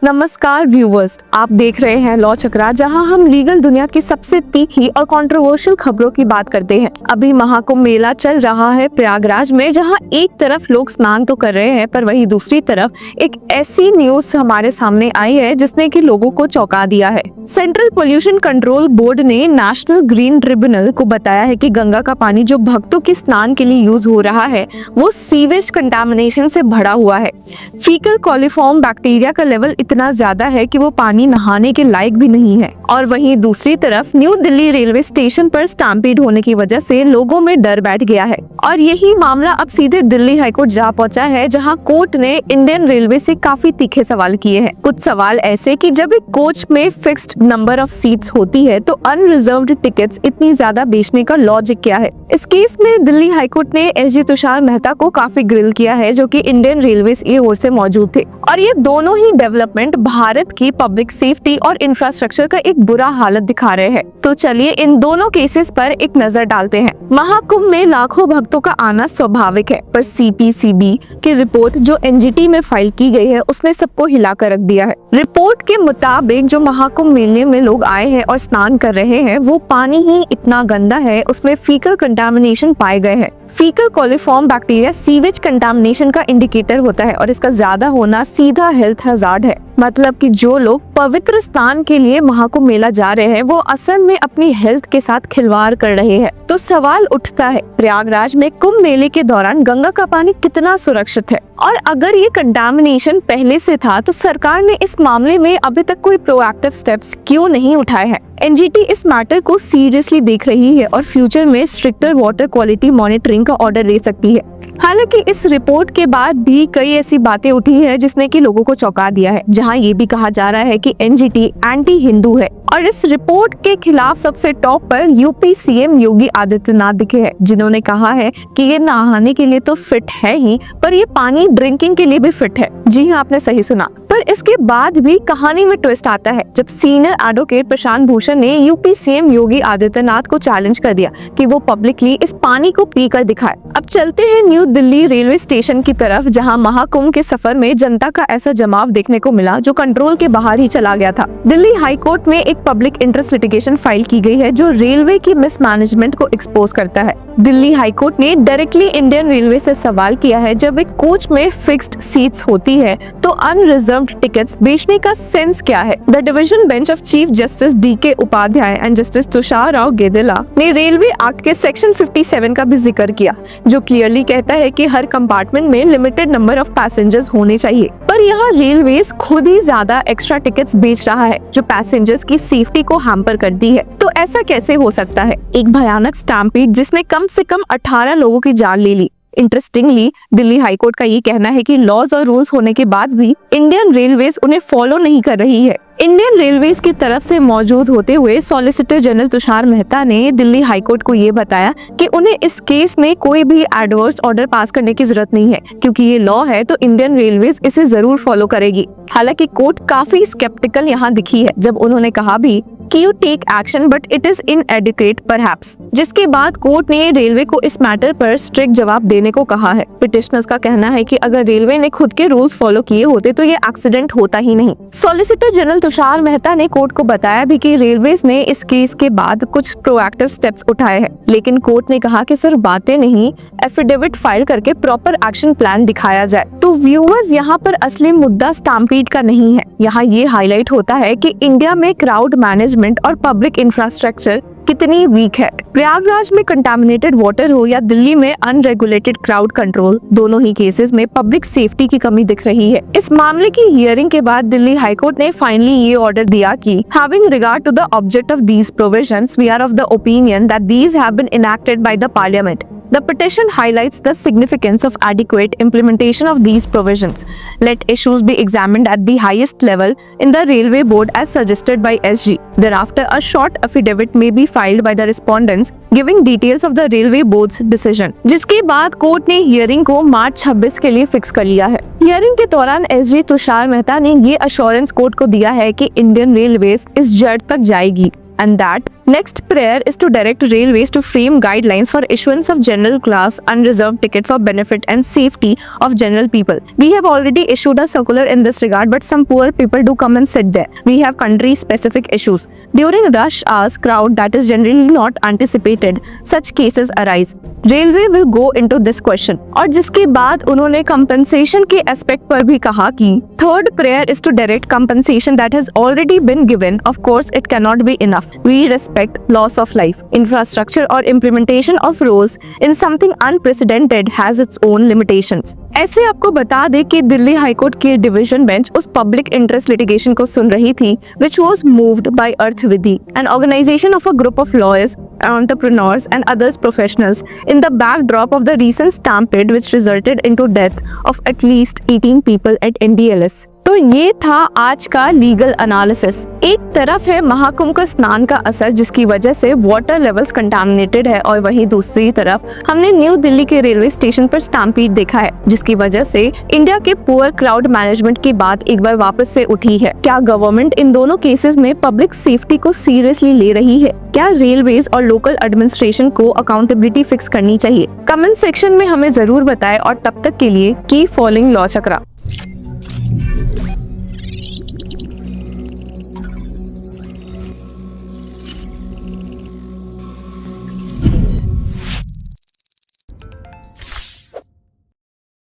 नमस्कार व्यूवर्स, आप देख रहे हैं लॉ चक्रा, जहां हम लीगल दुनिया की सबसे तीखी और कंट्रोवर्शियल खबरों की बात करते हैं। अभी महाकुंभ मेला चल रहा है प्रयागराज में, जहां एक तरफ लोग स्नान तो कर रहे हैं, पर वहीं दूसरी तरफ एक ऐसी न्यूज हमारे सामने आई है जिसने कि लोगों को चौंका दिया है। सेंट्रल पोल्यूशन कंट्रोल बोर्ड ने नेशनल ग्रीन ट्रिब्यूनल को बताया है कि गंगा का पानी जो भक्तों के स्नान के लिए यूज हो रहा है वो सीवेज कंटामिनेशन से भरा हुआ है। फीकल कोलिफॉर्म बैक्टीरिया का लेवल इतना ज्यादा है कि वो पानी नहाने के लायक भी नहीं है। और वहीं दूसरी तरफ न्यू दिल्ली रेलवे स्टेशन पर स्टैम्पीड होने की वजह से लोगों में डर बैठ गया है और यही मामला अब सीधे दिल्ली हाईकोर्ट जा पहुंचा है, जहां कोर्ट ने इंडियन रेलवे से काफी तीखे सवाल किए हैं। कुछ सवाल ऐसे कि जब एक कोच में फिक्स्ड नंबर ऑफ सीट्स होती है तो अनरिजर्व्ड टिकट्स इतनी ज्यादा बेचने का लॉजिक क्या है। इस केस में दिल्ली हाईकोर्ट ने एसजी तुषार मेहता को काफी ग्रिल किया है, जो कि इंडियन रेलवे की ओर से मौजूद थे। और ये दोनों ही डेवलपमेंट भारत की पब्लिक सेफ्टी और इंफ्रास्ट्रक्चर का एक बुरा हालत दिखा रहे हैं। तो चलिए इन दोनों केसेस पर एक नजर डालते हैं। महाकुंभ में लाखों भक्तों का आना स्वाभाविक है, पर सीपीसीबी की रिपोर्ट जो एनजीटी में फाइल की गई है उसने सबको हिलाकर रख दिया है। रिपोर्ट के मुताबिक जो महाकुंभ मेले में लोग आए हैं और स्नान कर रहे हैं वो पानी ही इतना गंदा है, उसमें फीकल कंटामिनेशन पाए गए हैं। Faecal coliform bacteria sewage contamination का इंडिकेटर होता है और इसका ज्यादा होना सीधा हेल्थ हजार्ड है। मतलब कि जो लोग पवित्र स्नान के लिए महाकुंभ मेला जा रहे हैं वो असल में अपनी हेल्थ के साथ खिलवाड़ कर रहे हैं। तो सवाल उठता है, प्रयागराज में कुंभ मेले के दौरान गंगा का पानी कितना सुरक्षित है, और अगर ये कंटामिनेशन पहले से था तो सरकार ने इस मामले में अभी तक कोई प्रोएक्टिव स्टेप्स क्यों नहीं उठाए हैं। एनजीटी इस मैटर को सीरियसली देख रही है और फ्यूचर में स्ट्रिक्टर वाटर क्वालिटी मॉनिटरिंग का ऑर्डर दे सकती है। हालांकि इस रिपोर्ट के बाद भी कई ऐसी बातें उठी है जिसने कि लोगों को चौंका दिया है, जहां ये भी कहा जा रहा है कि एनजीटी एंटी हिंदू है। और इस रिपोर्ट के खिलाफ सबसे टॉप पर यूपी सीएम योगी आदित्यनाथ दिखे हैं, जिन्होंने कहा है कि ये नहाने के लिए तो फिट है ही, पर ये पानी ड्रिंकिंग के लिए भी फिट है। जी हाँ, आपने सही सुना। पर इसके बाद भी कहानी में ट्विस्ट आता है जब सीनियर एडवोकेट प्रशांत भूषण ने यूपी सीएम योगी आदित्यनाथ को चैलेंज कर दिया कि वो पब्लिकली इस पानी को पीकर दिखाए। अब चलते हैं न्यू दिल्ली रेलवे स्टेशन की तरफ, जहां महाकुंभ के सफर में जनता का ऐसा जमाव देखने को मिला जो कंट्रोल के बाहर ही चला गया था। दिल्ली हाई कोर्ट में एक पब्लिक इंटरेस्ट लिटिगेशन फाइल की गई है जो रेलवे की मिसमैनेजमेंट को एक्सपोज करता है। दिल्ली हाई कोर्ट ने डायरेक्टली इंडियन रेलवे से सवाल किया है, जब एक कोच में फिक्स्ड सीट्स होती है तो अनरिजर्व्ड टिकट्स बेचने का सेंस क्या है। The division bench of chief justice DK Upadhyay and justice Tushar Rao Gedela ने रेलवे एक्ट के सेक्शन 57 का भी जिक्र किया, जो क्लियरली कहता है कि हर कंपार्टमेंट में लिमिटेड नंबर ऑफ पैसेंजर्स होने चाहिए। पर यहाँ रेलवे खुद ही ज्यादा एक्स्ट्रा टिकट्स बेच रहा है जो पैसेंजर्स की सेफ्टी को हैम्पर करती है। तो ऐसा कैसे हो सकता है। एक भयानक स्टैम्पीड जिसने कम से कम 18 लोगों की जान ले ली। इंटरेस्टिंगली दिल्ली हाईकोर्ट का ये कहना है कि लॉज और रूल्स होने के बाद भी इंडियन रेलवेज उन्हें फॉलो नहीं कर रही है। इंडियन रेलवेज की तरफ से मौजूद होते हुए सॉलिसिटर जनरल तुषार मेहता ने दिल्ली हाईकोर्ट को ये बताया कि उन्हें इस केस में कोई भी एडवर्स ऑर्डर पास करने की जरूरत नहीं है, क्योंकि ये लॉ है तो इंडियन रेलवेज इसे जरूर फॉलो करेगी। हालांकि कोर्ट काफी स्केप्टिकल यहाँ दिखी है जब उन्होंने कहा भी कि you take action but it is inadequate perhaps, जिसके बाद कोर्ट ने रेलवे को इस मैटर पर स्ट्रिक्ट जवाब देने को कहा है। पिटिशनर्स का कहना है कि अगर रेलवे ने खुद के रूल्स फॉलो किए होते तो ये एक्सीडेंट होता ही नहीं। सॉलिसिटर जनरल तुषार मेहता ने कोर्ट को बताया भी कि रेलवेज ने इस केस के बाद कुछ प्रोएक्टिव स्टेप्स उठाए हैं, लेकिन कोर्ट ने कहा कि सिर्फ बातें नहीं, एफिडेविट फाइल करके प्रॉपर एक्शन प्लान दिखाया जाए। तो व्यूअर्स, यहाँ पर असली मुद्दा स्टैम्पीड का नहीं है, यहाँ ये हाईलाइट होता है कि इंडिया में क्राउड मैनेजमेंट और पब्लिक इंफ्रास्ट्रक्चर कितनी वीक है। प्रयागराज में कंटामिनेटेड वाटर हो या दिल्ली में अनरेगुलेटेड क्राउड कंट्रोल, दोनों ही केसेस में पब्लिक सेफ्टी की कमी दिख रही है। इस मामले की हियरिंग के बाद दिल्ली हाईकोर्ट ने फाइनली ये ऑर्डर दिया कि having regard to the object of these provisions, we are of the opinion that these have been enacted by the parliament. The petition highlights the significance of adequate implementation of these provisions. Let issues be examined at the highest level in the Railway Board as suggested by SG. Thereafter, a short affidavit may be filed by the respondents giving details of the Railway Board's decision. जिसके बाद court ने hearing को मार्च 26 के लिए fix कर लिया है। Hearing के दौरान एसजी तुषार मेहता ने ये अश्योरेंस कोर्ट को दिया है कि इंडियन रेलवेज इस जज तक जाएगी and that Next prayer is to direct railways to frame guidelines for issuance of general class unreserved ticket for benefit and safety of general people. We have already issued a circular in this regard, but some poor people do come and sit there. We have country specific issues. During rush hours crowd that is generally not anticipated, such cases arise. Railway will go into this question. और जिसके बाद उन्होंने compensation के aspect पर भी कहा कि third prayer is to direct compensation that has already been given. Of course, it cannot be enough. We respect loss of life. Infrastructure or implementation of rules in something unprecedented has its own limitations. ऐसे आपको बता दे कि Delhi high court की division bench उस public interest litigation को सुन रही थी which was moved by Arthvidi, an organization of a group of lawyers, entrepreneurs and others professionals in the backdrop of the recent stampede which resulted into death of at least 18 people at NDLS. तो ये था आज का legal analysis. एक तरफ है महाकुंभ का स्नान का असर जिसकी वजह से वाटर लेवल्स कंटामिनेटेड है, और वहीं दूसरी तरफ हमने न्यू दिल्ली के रेलवे स्टेशन पर स्टैम्पीड देखा है जिसकी वजह से इंडिया के पुअर क्राउड मैनेजमेंट की बात एक बार वापस से उठी है। क्या गवर्नमेंट इन दोनों केसेस में पब्लिक सेफ्टी को सीरियसली ले रही है? क्या रेलवेज और लोकल एडमिनिस्ट्रेशन को अकाउंटेबिलिटी फिक्स करनी चाहिए? कमेंट सेक्शन में हमें जरूर बताएं, और तब तक के लिए कीप फॉलोइंग लॉ चक्रा।